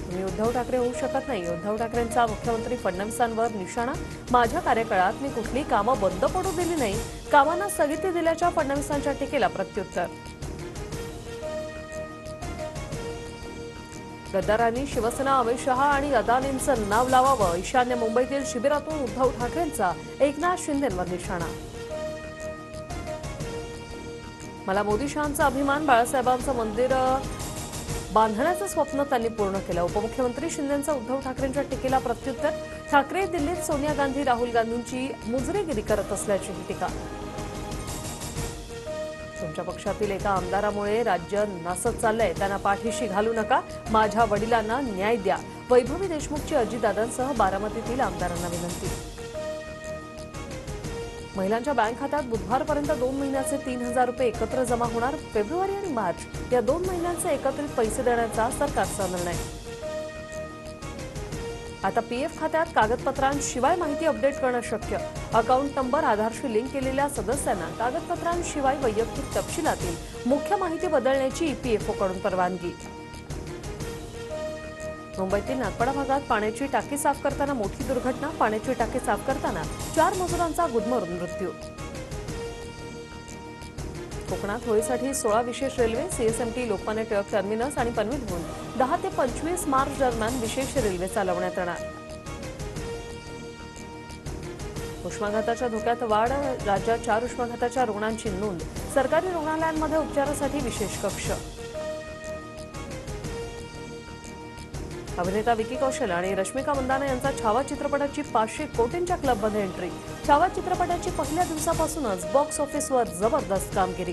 मी उद्धव ठाकरे होऊ शकत नाही. उद्धव ठाकरेंचा मुख्यमंत्री फडणवीसांवर निशाणा. माझ्या कार्यकाळात मी कुठली कामं बंद पडू दिली नाही. कामांना स्थगिती दिल्याच्या फडणवीसांच्या टीकेला प्रत्युत्तर. गद्दारांनी शिवसेना, अमित शहा आणि अदानींचं नाव लावावं. ईशान्य मुंबईतील शिबिरातून उद्धव ठाकरेंचा एकनाथ शिंदेंवर निशाणा. मला मोदी शहांचा अभिमान. बाळासाहेबांचं मंदिर बांधण्याचं स्वप्न त्यांनी पूर्ण केलं. उपमुख्यमंत्री शिंदेंचं उद्धव ठाकरेंच्या टीकेला प्रत्युत्तर. ठाकरे दिल्लीत सोनिया गांधी, राहुल गांधींची मुजरेगिरी करत असल्याची टीका. तुमच्या पक्षातील एका आमदारामुळे राज्य नासत चाललंय, त्यांना पाठीशी घालू नका. माझ्या वडिलांना न्याय द्या. वैभवी देशमुखची अजितदादांसह बारामतीतील आमदारांना विनंती. महिलांच्या बँक खात्यात बुधवारपर्यंत 2 महिन्याचे 3,000 रुपये एकत्र जमा होणार. फेब्रुवारी आणि मार्च या 2 महिन्यांचे एकत्रित पैसे देण्याचा सरकारचा निर्णय. आता पीएफ खात्यात कागदपत्रांशिवाय माहिती अपडेट करणं शक्य. अकाउंट नंबर, आधारशी लिंक केलेल्या सदस्यांना कागदपत्रांशिवाय वैयक्तिक तपशिलातील मुख्य माहिती बदलण्याची ईपीएफओकडून परवानगी. मुंबईतील नागपाडा भागात पाण्याची टाकी साफ करताना मोठी दुर्घटना. पाण्याची टाकी साफ करताना 4 मजुरांचा गुदमरून मृत्यू. कोकणात होळीसाठी 16 विशेष railway. CSMT, Lokmanya Tilak terminus आणि पनवेलहून 10 ते 25 मार्च दरम्यान विशेष रेल्वे चालवण्यात येणार. उष्माघाताच्या धोक्यात वाढ. राज्यात 4 उष्माघाताच्या रुग्णांची नोंद. सरकारी रुग्णालयांमध्ये उपचारासाठी विशेष कक्ष. अभिनेता विकी कौशल आणि रश्मिका मंदाना यांचा छावा चित्रपटाची 500 कोटींच्या क्लबमध्ये एंट्री. छावा चित्रपटाची पहिल्या दिवसापासूनच बॉक्स ऑफिसवर जबरदस्त कामगिरी.